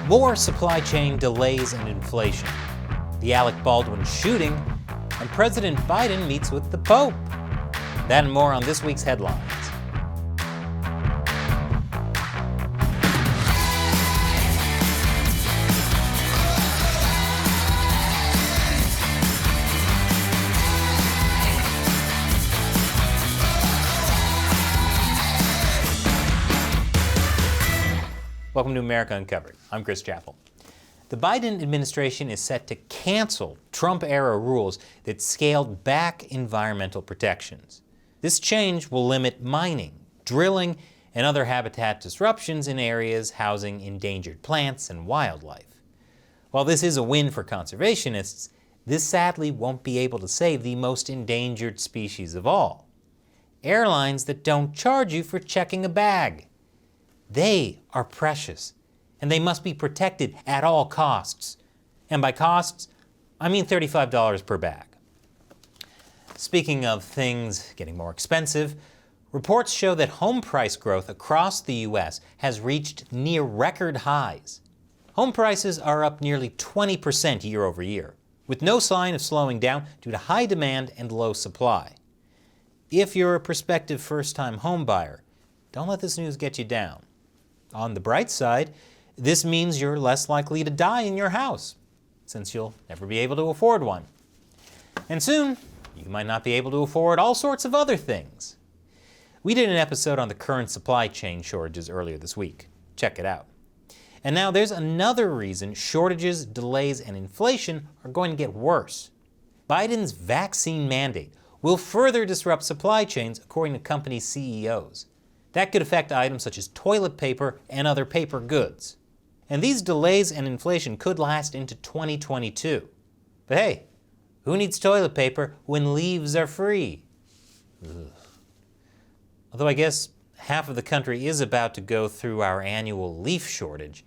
More supply chain delays and inflation, the Alec Baldwin shooting, and President Biden meets with the Pope. That and more on this week's headlines. Welcome to America Uncovered. I'm Chris Chappell. The Biden administration is set to cancel Trump-era rules that scaled back environmental protections. This change will limit mining, drilling, and other habitat disruptions in areas housing endangered plants and wildlife. While this is a win for conservationists, this sadly won't be able to save the most endangered species of all: airlines that don't charge you for checking a bag. They are precious, and they must be protected at all costs. And by costs, I mean $35 per bag. Speaking of things getting more expensive, reports show that home price growth across the U.S. has reached near record highs. Home prices are up nearly 20% year over year, with no sign of slowing down due to high demand and low supply. If you're a prospective first-time home buyer, don't let this news get you down. On the bright side, this means you're less likely to die in your house, since you'll never be able to afford one. And soon, you might not be able to afford all sorts of other things. We did an episode on the current supply chain shortages earlier this week. Check it out. And now there's another reason shortages, delays, and inflation are going to get worse. Biden's vaccine mandate will further disrupt supply chains, according to company CEOs. That could affect items such as toilet paper and other paper goods. And these delays and inflation could last into 2022. But hey, who needs toilet paper when leaves are free? Ugh. Although I guess half of the country is about to go through our annual leaf shortage.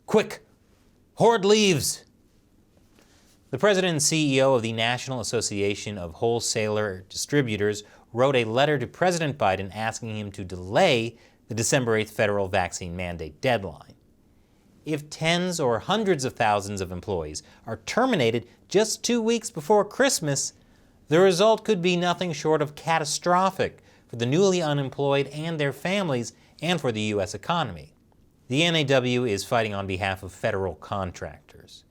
Quick, hoard leaves! The president and CEO of the National Association of Wholesaler Distributors wrote a letter to President Biden asking him to delay the December 8th federal vaccine mandate deadline. If tens or hundreds of thousands of employees are terminated just 2 weeks before Christmas, the result could be nothing short of catastrophic for the newly unemployed and their families and for the U.S. economy. The NAW is fighting on behalf of federal contractors.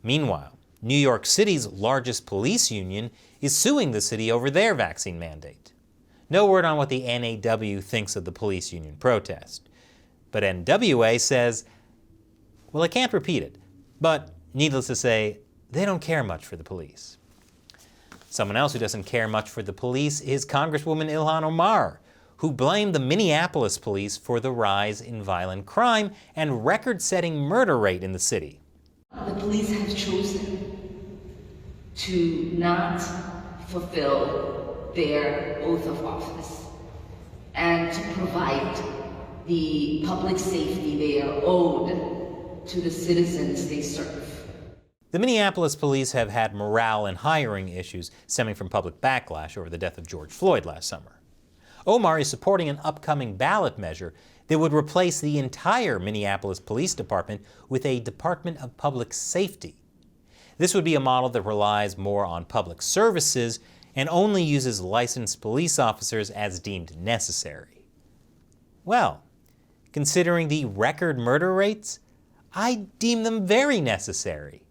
Meanwhile, New York City's largest police union is suing the city over their vaccine mandate. No word on what the NAW thinks of the police union protest. But NWA says, well, I can't repeat it, but needless to say, they don't care much for the police. Someone else who doesn't care much for the police is Congresswoman Ilhan Omar, who blamed the Minneapolis police for the rise in violent crime and record-setting murder rate in the city. The police have chosen to not fulfill their oath of office and to provide the public safety they are owed to the citizens they serve. The Minneapolis police have had morale and hiring issues stemming from public backlash over the death of George Floyd last summer. Omar is supporting an upcoming ballot measure that would replace the entire Minneapolis Police Department with a Department of Public Safety. This would be a model that relies more on public services and only uses licensed police officers as deemed necessary. Well, considering the record murder rates, I deem them very necessary.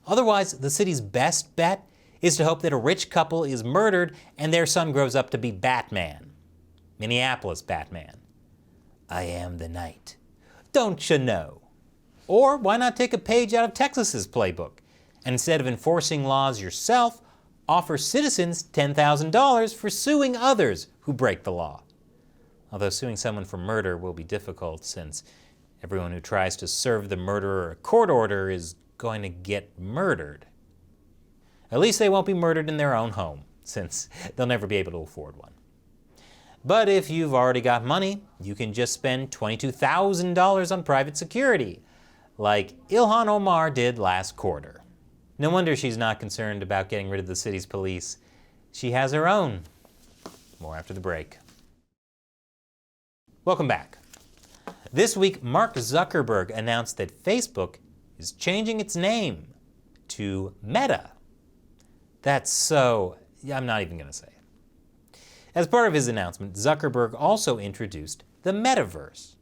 Otherwise, the city's best bet is to hope that a rich couple is murdered and their son grows up to be Batman. Minneapolis Batman. I am the night. Don't you know? Or why not take a page out of Texas's playbook and instead of enforcing laws yourself, offer citizens $10,000 for suing others who break the law? Although suing someone for murder will be difficult since everyone who tries to serve the murderer a court order is going to get murdered. At least they won't be murdered in their own home, since they'll never be able to afford one. But if you've already got money, you can just spend $22,000 on private security, like Ilhan Omar did last quarter. No wonder she's not concerned about getting rid of the city's police. She has her own. More after the break. Welcome back. This week, Mark Zuckerberg announced that Facebook is changing its name to Meta. That's so... I'm not even going to say it. As part of his announcement, Zuckerberg also introduced the metaverse.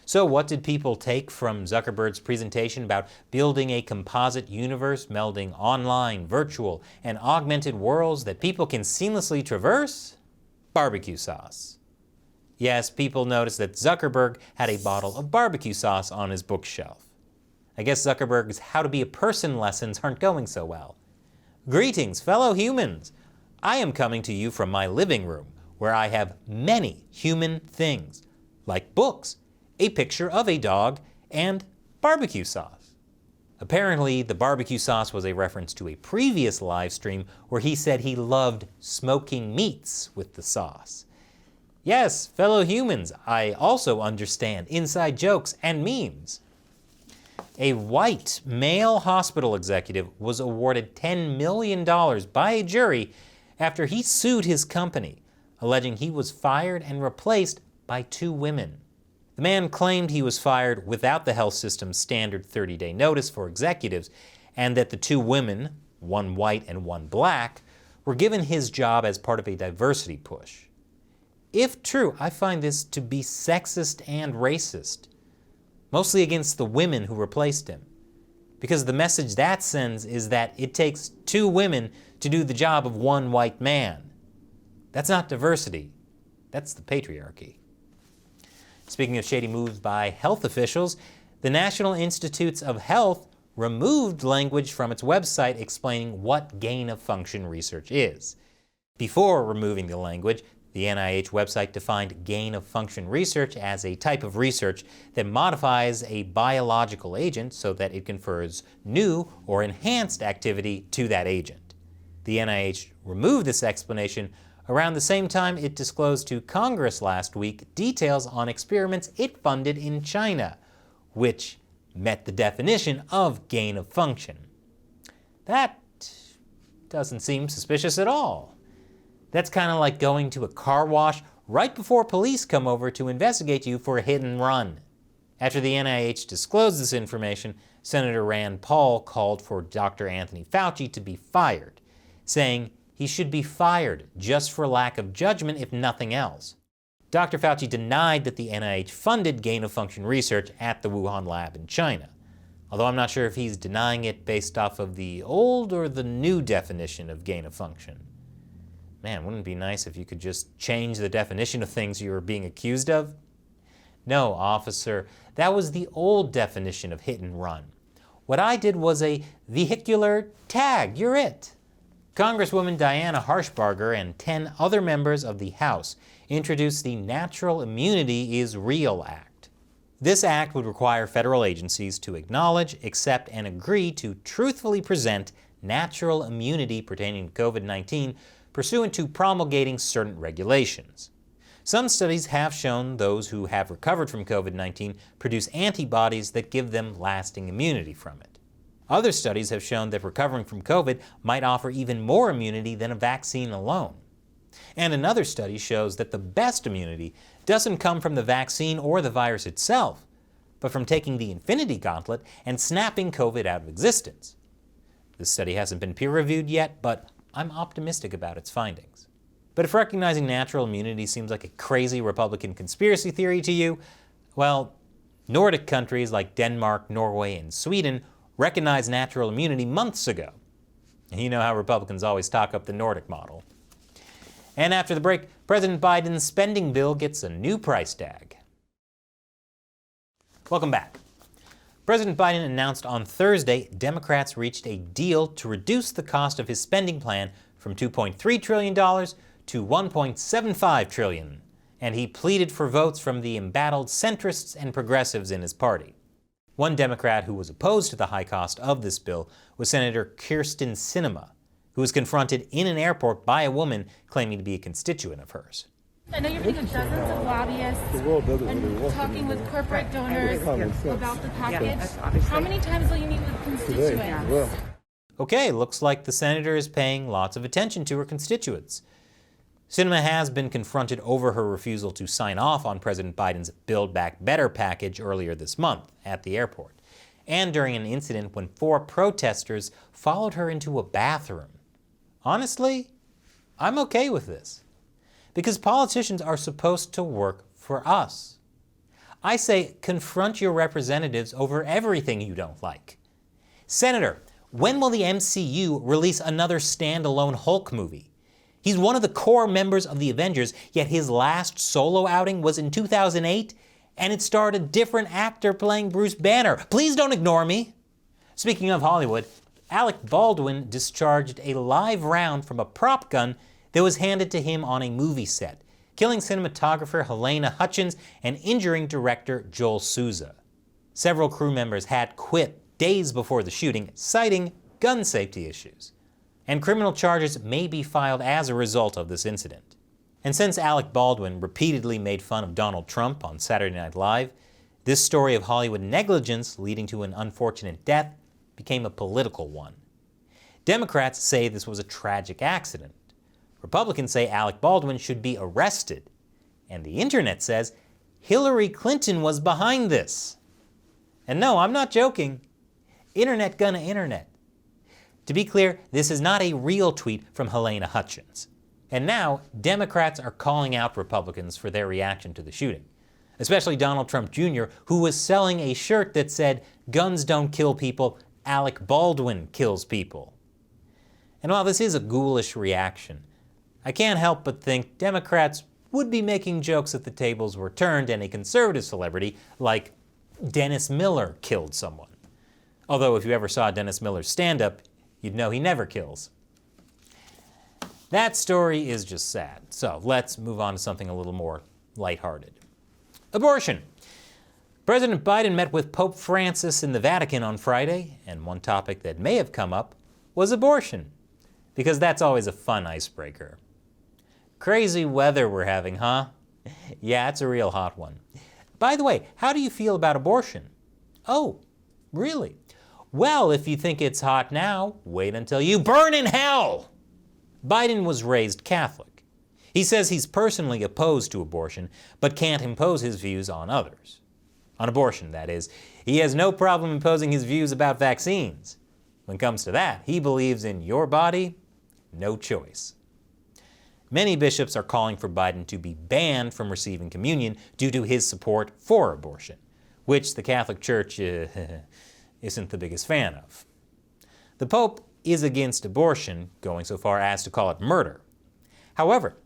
So what did people take from Zuckerberg's presentation about building a composite universe melding online, virtual, and augmented worlds that people can seamlessly traverse? Barbecue sauce. Yes, people noticed that Zuckerberg had a bottle of barbecue sauce on his bookshelf. I guess Zuckerberg's How to Be a Person lessons aren't going so well. Greetings, fellow humans. I am coming to you from my living room, where I have many human things, like books, a picture of a dog, and barbecue sauce. Apparently, the barbecue sauce was a reference to a previous live stream where he said he loved smoking meats with the sauce. Yes, fellow humans, I also understand inside jokes and memes. A white male hospital executive was awarded $10 million by a jury after he sued his company, alleging he was fired and replaced by 2 women. The man claimed he was fired without the health system's standard 30-day notice for executives, and that the 2 women, one white and one black, were given his job as part of a diversity push. If true, I find this to be sexist and racist, mostly against the women who replaced him, because the message that sends is that it takes 2 women to do the job of one white man. That's not diversity, that's the patriarchy. Speaking of shady moves by health officials, the National Institutes of Health removed language from its website explaining what gain-of-function research is. Before removing the language, the NIH website defined gain-of-function research as a type of research that modifies a biological agent so that it confers new or enhanced activity to that agent. The NIH removed this explanation around the same time it disclosed to Congress last week details on experiments it funded in China, which met the definition of gain-of-function. That doesn't seem suspicious at all. That's kind of like going to a car wash right before police come over to investigate you for a hit and run. After the NIH disclosed this information, Senator Rand Paul called for Dr. Anthony Fauci to be fired, saying he should be fired just for lack of judgment if nothing else. Dr. Fauci denied that the NIH funded gain-of-function research at the Wuhan lab in China, although I'm not sure if he's denying it based off of the old or the new definition of gain-of-function. Man, wouldn't it be nice if you could just change the definition of things you were being accused of? No, officer, that was the old definition of hit and run. What I did was a vehicular tag, you're it. Congresswoman Diana Harshbarger and 10 other members of the House introduced the Natural Immunity is Real Act. This act would require federal agencies to acknowledge, accept, and agree to truthfully present natural immunity pertaining to COVID-19 pursuant to promulgating certain regulations. Some studies have shown those who have recovered from COVID-19 produce antibodies that give them lasting immunity from it. Other studies have shown that recovering from COVID might offer even more immunity than a vaccine alone. And another study shows that the best immunity doesn't come from the vaccine or the virus itself, but from taking the Infinity Gauntlet and snapping COVID out of existence. This study hasn't been peer-reviewed yet, but I'm optimistic about its findings. But if recognizing natural immunity seems like a crazy Republican conspiracy theory to you, well, Nordic countries like Denmark, Norway, and Sweden recognized natural immunity months ago. And you know how Republicans always talk up the Nordic model. And after the break, President Biden's spending bill gets a new price tag. Welcome back. President Biden announced on Thursday Democrats reached a deal to reduce the cost of his spending plan from $2.3 trillion to $1.75 trillion, and he pleaded for votes from the embattled centrists and progressives in his party. One Democrat who was opposed to the high cost of this bill was Senator Kyrsten Sinema, who was confronted in an airport by a woman claiming to be a constituent of hers. I know you're meeting with dozens of lobbyists and talking with corporate donors about the package. How many times will you meet with constituents? Okay, looks like the senator is paying lots of attention to her constituents. Sinema has been confronted over her refusal to sign off on President Biden's Build Back Better package earlier this month at the airport, and during an incident when 4 protesters followed her into a bathroom. Honestly, I'm okay with this, because politicians are supposed to work for us. I say confront your representatives over everything you don't like. Senator, when will the MCU release another standalone Hulk movie? He's one of the core members of the Avengers, yet his last solo outing was in 2008, and it starred a different actor playing Bruce Banner. Please don't ignore me. Speaking of Hollywood, Alec Baldwin discharged a live round from a prop gun that was handed to him on a movie set, killing cinematographer Helena Hutchins and injuring director Joel Souza. Several crew members had quit days before the shooting, citing gun safety issues. And criminal charges may be filed as a result of this incident. And since Alec Baldwin repeatedly made fun of Donald Trump on Saturday Night Live, this story of Hollywood negligence leading to an unfortunate death became a political one. Democrats say this was a tragic accident. Republicans say Alec Baldwin should be arrested. And the internet says Hillary Clinton was behind this. And no, I'm not joking. Internet gonna internet. To be clear, this is not a real tweet from Helena Hutchins. And now, Democrats are calling out Republicans for their reaction to the shooting, especially Donald Trump Jr., who was selling a shirt that said, "Guns don't kill people, Alec Baldwin kills people." And while this is a ghoulish reaction, I can't help but think Democrats would be making jokes if the tables were turned and a conservative celebrity like Dennis Miller killed someone. Although if you ever saw Dennis Miller's stand-up, you'd know he never kills. That story is just sad. So let's move on to something a little more lighthearted. Abortion. President Biden met with Pope Francis in the Vatican on Friday, and one topic that may have come up was abortion, because that's always a fun icebreaker. Crazy weather we're having, huh? Yeah, it's a real hot one. By the way, how do you feel about abortion? Oh, really? Well, if you think it's hot now, wait until you burn in hell! Biden was raised Catholic. He says he's personally opposed to abortion, but can't impose his views on others. On abortion, that is. He has no problem imposing his views about vaccines. When it comes to that, he believes in your body, no choice. Many bishops are calling for Biden to be banned from receiving communion due to his support for abortion, which the Catholic Church isn't the biggest fan of. The Pope is against abortion, going so far as to call it murder. However,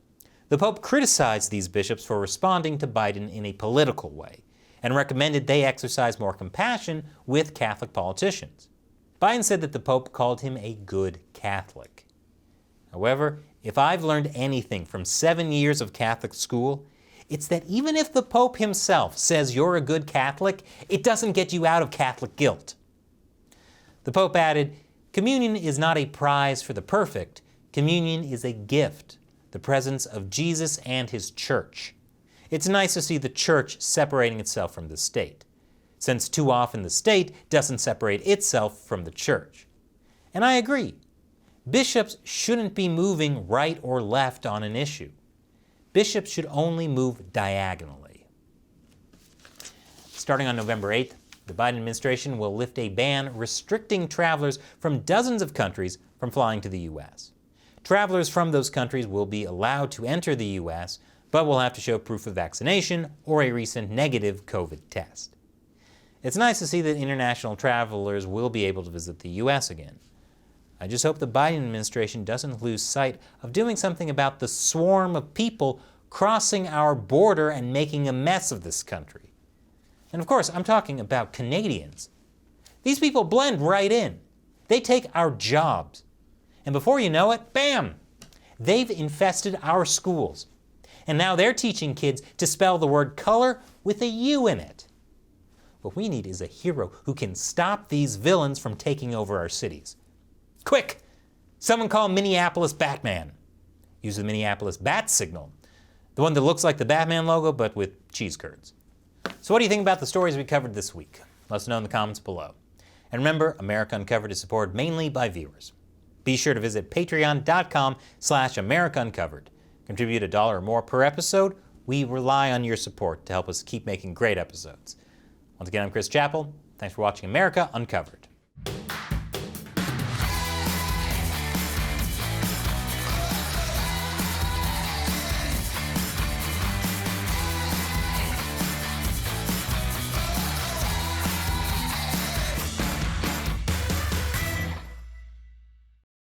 the Pope criticized these bishops for responding to Biden in a political way and recommended they exercise more compassion with Catholic politicians. Biden said that the Pope called him a good Catholic. However, if I've learned anything from 7 years of Catholic school, it's that even if the Pope himself says you're a good Catholic, it doesn't get you out of Catholic guilt. The Pope added, "Communion is not a prize for the perfect. Communion is a gift, the presence of Jesus and his church. It's nice to see the church separating itself from the state, since too often the state doesn't separate itself from the church." And I agree. Bishops shouldn't be moving right or left on an issue. Bishops should only move diagonally. Starting on November 8th, the Biden administration will lift a ban restricting travelers from dozens of countries from flying to the U.S. Travelers from those countries will be allowed to enter the U.S., but will have to show proof of vaccination or a recent negative COVID test. It's nice to see that international travelers will be able to visit the U.S. again. I just hope the Biden administration doesn't lose sight of doing something about the swarm of people crossing our border and making a mess of this country. And of course, I'm talking about Canadians. These people blend right in. They take our jobs. And before you know it, bam! They've infested our schools. And now they're teaching kids to spell the word color with a U in it. What we need is a hero who can stop these villains from taking over our cities. Quick! Someone call Minneapolis Batman. Use the Minneapolis bat signal. The one that looks like the Batman logo, but with cheese curds. So what do you think about the stories we covered this week? Let us know in the comments below. And remember, America Uncovered is supported mainly by viewers. Be sure to visit patreon.com/AmericaUncovered Contribute $1 or more per episode. We rely on your support to help us keep making great episodes. Once again, I'm Chris Chappell. Thanks for watching America Uncovered.